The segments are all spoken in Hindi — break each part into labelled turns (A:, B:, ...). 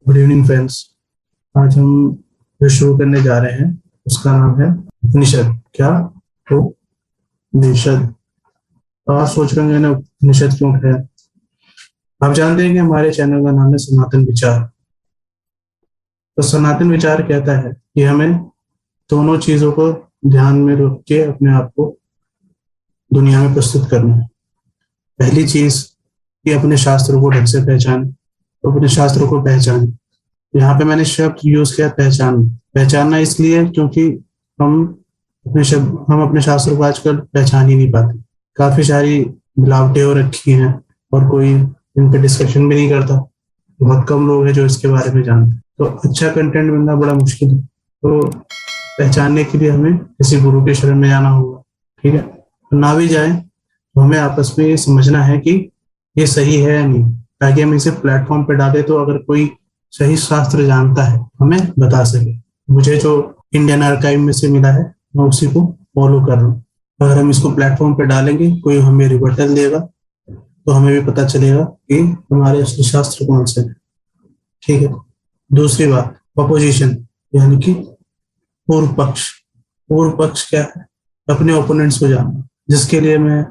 A: Good evening friends. आज हम जो शुरू करने जा रहे हैं उसका नाम है उपनिषद। क्या? उपनिषद। तो आप सोच रहे होंगे ना उपनिषद क्यों है। आप जानते हैं कि हमारे चैनल का नाम है सनातन विचार। तो सनातन विचार कहता है कि हमें दोनों चीजों को ध्यान में रख के अपने आप को दुनिया में प्रस्तुत करना है। पहली चीज कि अपने शास्त्रों को ढंग से पहचाने, अपने शास्त्रों को पहचाने। यहाँ पे मैंने शब्द यूज किया पहचान। पहचानना इसलिए क्योंकि हम हम अपने शास्त्रों को आजकल पहचान ही नहीं पाते। काफी सारी मिलावटें हो रखी हैं और कोई इन पे डिस्कशन भी नहीं करता। बहुत कम लोग हैं जो इसके बारे में जानते हैं। तो अच्छा कंटेंट मिलना बड़ा मुश्किल है। तो पहचानने के लिए हमें किसी गुरु के शरण में जाना होगा। ठीक है, ना भी जाए तो हमें आपस में ये समझना है कि ये सही है या नहीं, ताकि हम इसे प्लेटफॉर्म पे डालें तो अगर कोई सही शास्त्र जानता है हमें बता सके। मुझे जो इंडियन आर्काइव में से मिला है मैं उसी को फॉलो कर रहा हूँ। अगर हम इसको प्लेटफॉर्म पे डालेंगे, कोई हमें रिबटल देगा तो हमें भी पता चलेगा कि हमारे असली शास्त्र कौन से हैं। ठीक है। दूसरी बात, अपोजिशन यानी कि पूर्व पक्ष। पूर्व पक्ष क्या है? अपने ओपोनेंट्स को जानना, जिसके लिए मैं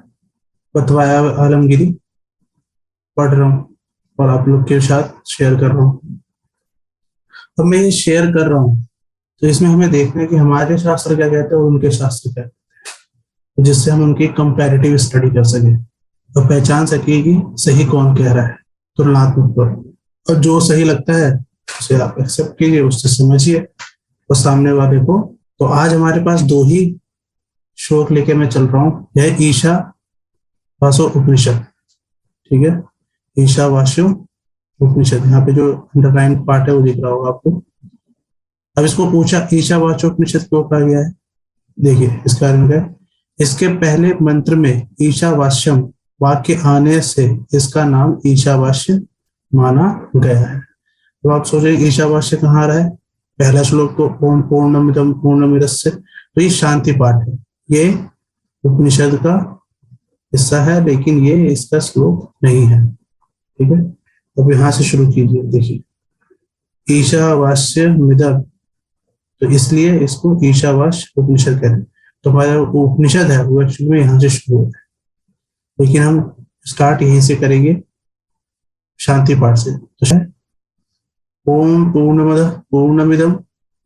A: फतवा आलमगीरी पढ़ रहा हूँ और आप लोग के साथ शेयर कर रहा हूँ। तो मैं ये शेयर कर रहा हूँ तो इसमें हमें देखना है कि हमारे शास्त्र क्या कहते हैं और उनके शास्त्र क्या कहते हैं, जिससे हम उनकी कंपैरेटिव स्टडी कर सके और पहचान सके कि सही कौन कह रहा है तुलनात्मक तौर। और जो सही लगता है उसे आप एक्सेप्ट कीजिए, उससे समझिए और सामने वाले को। तो आज हमारे पास दो ही श्लोक लेके मैं चल रहा हूँ। यह ईशावास्यो उपनिषद। ठीक है, ईशावास्यो उपनिषद। यहाँ पे जो अंडरलाइन पार्ट है वो दिख रहा होगा आपको। अब इसको पूछा ईशावास्यो उपनिषद क्यों कहा गया है। देखिए इस कारण का, इसके पहले मंत्र में ईशावास्यम वाक्य आने से इसका नाम ईशावास्य माना गया है। तो आप सोचे ईशावास्य कहाँ आ रहा है? पहला श्लोक तो ओम पूर्णमिदं पूर्णमिदस्य, तो ये शांति पाठ है। ये उपनिषद का हिस्सा है लेकिन ये इसका श्लोक नहीं है। ठीक है, अब यहाँ से शुरू कीजिए। देखिए ईशावास्य मिदम, तो इसलिए इसको ईशावास्य उपनिषद कहते हैं। तो हमारा उपनिषद है वो एक्चुअली में यहाँ से शुरू होता है, लेकिन हम स्टार्ट यहीं से करेंगे शांति पाठ से। तो ओम पूर्णमद पूर्णमिदम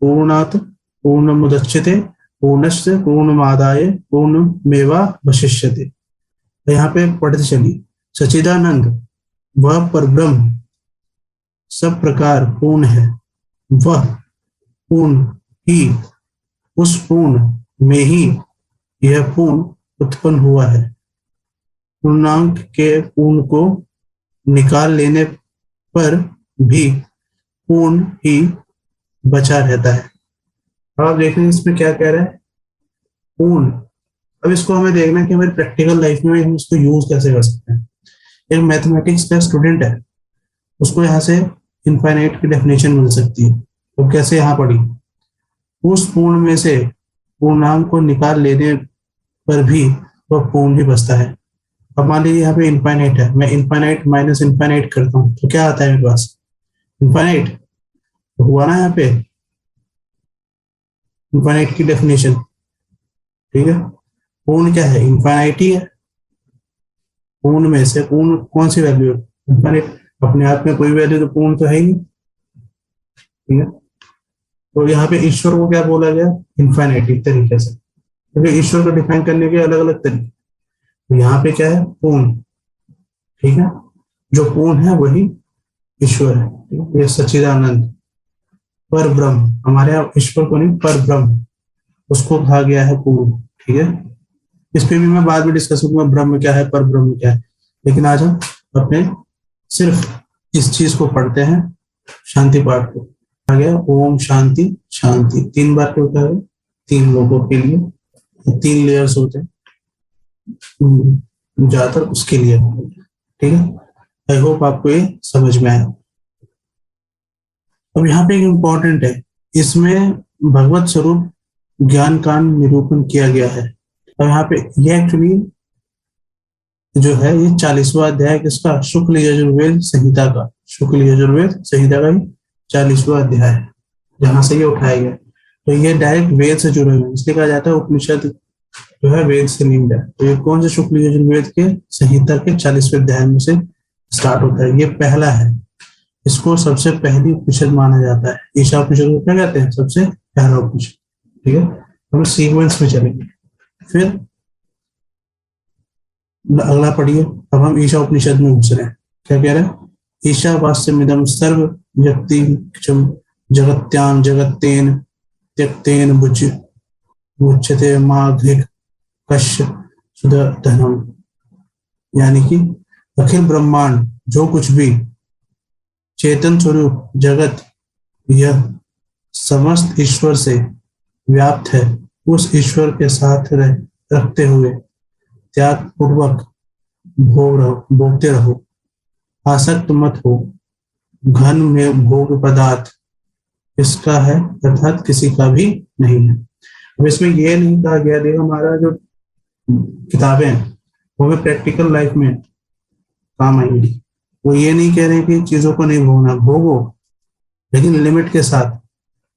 A: पूर्णात पूर्णमुदच्यते पूर्णस्य पूर्णमादाय पूर्णमेवावशिष्यते। तो यहाँ पे पढ़ते चलिए। सच्चिदानंद वह परब्रह्म सब प्रकार पूर्ण है, वह पूर्ण ही, उस पूर्ण में ही यह पूर्ण उत्पन्न हुआ है। पूर्णांक के पूर्ण को निकाल लेने पर भी पूर्ण ही बचा रहता है। आप देख रहे हैं इसमें क्या कह रहा है? पूर्ण। अब इसको हमें देखना है कि हमारी प्रैक्टिकल लाइफ में हम इसको यूज कैसे कर सकते हैं। एक मैथमेटिक्स का स्टूडेंट है, उसको यहाँ से इनफाइनाइट की डेफिनेशन मिल सकती है। तो कैसे यहाँ पढ़ी? उस पूर्ण में से पूर्णांक को निकाल लेने पर भी वह पूर्ण ही बचता है। अब मान लीजिए यहाँ पे इनफाइनाइट है, मैं इनफाइनाइट माइनस इनफाइनाइट करता हूँ तो क्या आता है मेरे पास? इनफाइनाइट। तो हुआ ना यहाँ पे इनफाइनाइट की डेफिनेशन। ठीक है, पूर्ण क्या है? इनफाइनाइट ही है। पूर्ण में से पूर्ण कौन सी वैल्यू है? इनफाइनाइट। अपने आप में कोई वैल्यू तो पूर्ण तो है ही नहीं। ठीक है, तो यहाँ पे ईश्वर को क्या बोला गया? इनफाइनाइट एक तरीके से, क्योंकि ईश्वर को डिफाइन करने के अलग अलग तरीके। तो यहाँ पे क्या है? पूर्ण। ठीक है, जो पूर्ण है वही ईश्वर है। ये सच्चिदानंद पर ब्रह्म, हमारे यहाँ ईश्वर को नहीं पर ब्रह्म उसको कहा गया है पूर्ण। ठीक है, इस पे भी मैं बाद में डिस्कस करूंगा ब्रह्म क्या है पर ब्रह्म क्या है। लेकिन आज हम अपने सिर्फ इस चीज को पढ़ते हैं, शांति पाठ को। आ गया ओम शांति शांति, 3 बार क्यों कहा है? 3 लोगों के लिए 3 लेयर्स होते हैं, ज्यादातर उसके लिए। ठीक है, आई होप आपको ये समझ में आया। अब यहाँ पे एक इम्पोर्टेंट है, इसमें भगवत स्वरूप ज्ञान का निरूपण किया गया है। और यहाँ पे ये एक्चुअली जो है ये 40वां अध्याय किसका? शुक्ल यजुर्वेद संहिता का। शुक्ल यजुर्वेद संहिता का 40वां अध्याय है, जहां से ये उठाया गया। तो ये डायरेक्ट वेद से जुड़े हुए हैं, इसलिए कहा जाता है उपनिषद जो है वेद से लिंक्ड है। तो ये कौन से शुक्ल यजुर्वेद के संहिता के 40वें अध्याय में से स्टार्ट होता है। ये पहला है, इसको सबसे पहली उपनिषद माना जाता है। ईशा उपनिषद को क्या कहते हैं, सबसे पहला उपनिषद। ठीक है, हम सीक्वेंस में चलेंगे। फिर अगला पढ़िए। अब हम ईशा उपनिषद में घुस रहे हैं। क्या कह रहे हैं, ईशावास्यमिदं सर्व व्यक्ति जगत्याम जगत्तेन त्यक्तेन बुझ मुच्यते माघ्रिक कश्य सुदधनम। यानी कि अखिल ब्रह्मांड जो कुछ भी चेतन स्वरूप जगत यह समस्त ईश्वर से व्याप्त है, उस ईश्वर के साथ रखते हुए त्याग पूर्वक भोगते रहो, आसक्त मत हो। घन में भोग पदार्थ इसका है अर्थात किसी का भी नहीं है। अब इसमें यह नहीं कहा गया, देखो हमारा जो किताबें हैं वो हमें प्रैक्टिकल लाइफ में काम आएंगी। वो ये नहीं कह रहे कि चीजों को नहीं भोगना, भोगो लेकिन लिमिट के साथ।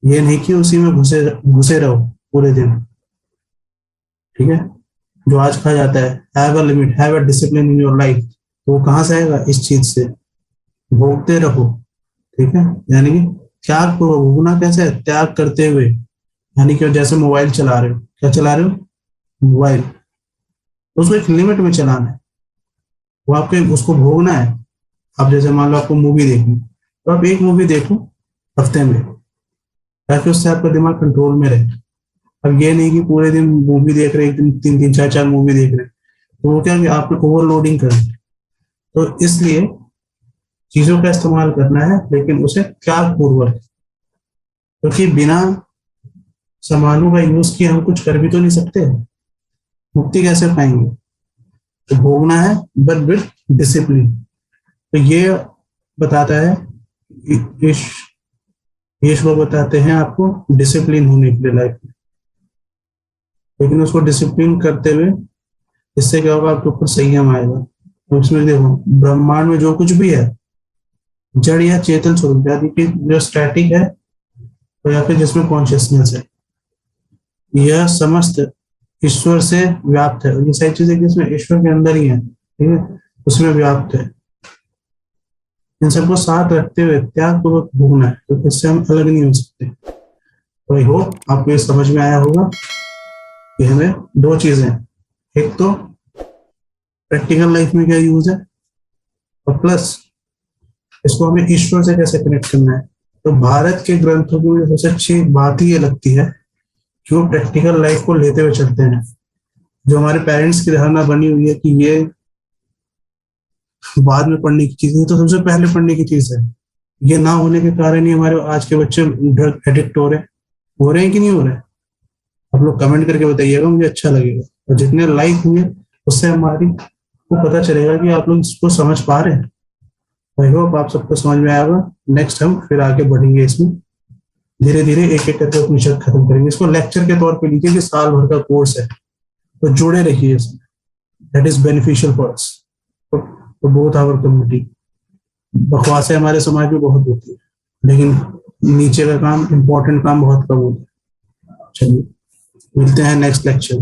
A: ये नहीं कि उसी में घुसे रहो पूरे दिन। ठीक है, जो आज कहा जाता है have a limit, have a discipline in your life, तो वो कहाँ से आएगा, इस चीज से, भोगते रहो। ठीक है, यानी कि त्याग को भोगना कैसे है, त्याग करते हुए। यानी कि जैसे मोबाइल चला रहे हो, क्या चला रहे हो, मोबाइल, तो उसको एक लिमिट में चलाना है, वो आपके उसको भोगना है। आप जैसे मान लो आपको मूवी देखनी, तो आप एक मूवी देखो हफ्ते में, ताकि उससे आपका दिमाग कंट्रोल में रहे। अब ये नहीं कि पूरे दिन मूवी देख रहे, एक दिन 3-3 4-4 मूवी देख रहे, तो वो क्या कि आप ओवरलोडिंग करें। तो इसलिए चीजों का इस्तेमाल करना है, लेकिन उसे त्याग पूर्वक, क्योंकि बिना सामानों का यूज किए हम कुछ कर भी तो नहीं सकते, मुक्ति कैसे पाएंगे। तो भोगना है बट विद डिसिप्लिन। तो ये बताता है, ये श्लोक बताते हैं आपको डिसिप्लिन होने के लिए लाइफ में। लेकिन उसको डिसिप्लिन करते हुए इससे क्या होगा, आपके ऊपर संयम आएगा। तो उसमें देखो ब्रह्मांड में जो कुछ भी है, जड़ या चेतन स्वरूप, यानी कि जो स्टैटिक है तो या फिर जिसमें कॉन्शियसनेस है, यह समस्त ईश्वर से व्याप्त है। ये सारी चीजें जिसमें ईश्वर के अंदर ही है, ठीक है, उसमें व्याप्त है। इन सबको साथ रखते हुए त्याग पूर्वक भोगना है, तो इससे हम अलग नहीं हो सकते। तो आई होप आपको ये समझ में आया होगा कि हमें दो चीजें, एक तो प्रैक्टिकल लाइफ में क्या यूज है, और प्लस इसको हमें ईश्वर से कैसे कनेक्ट करना है। तो भारत के ग्रंथों की मुझे सबसे अच्छी बात ही ये लगती है कि वो प्रैक्टिकल लाइफ को लेते हुए चलते हैं। जो हमारे पेरेंट्स की धारणा बनी हुई है कि ये बाद में पढ़ने की चीज है, तो सबसे पहले पढ़ने की चीज है। ये ना होने के कारण ही हमारे आज के बच्चे ड्रग एडिक्ट हो रहे हैं कि नहीं हो रहे। आप लोग कमेंट करके बताइएगा, मुझे अच्छा लगेगा। और जितने लाइक हुए उससे हमारी को पता चलेगा कि आप लोग इसको समझ पा रहे हैं। आई होप आप सबको समझ में आएगा। नेक्स्ट हम फिर आगे बढ़ेंगे, इसमें धीरे धीरे एक एक करके उपनिषद खत्म करेंगे। इसको लेक्चर के तौर पे लीजिए कि साल भर का कोर्स है, तो जुड़े रहिए इसमें। That is beneficial for us, तो बोथ आवर कम्युनिटी। बकवासें हमारे समाज में बहुत होती है, लेकिन नीचे का काम, इम्पोर्टेंट काम बहुत कम होता है। चलिए मिलते हैं नेक्स्ट लेक्चर में।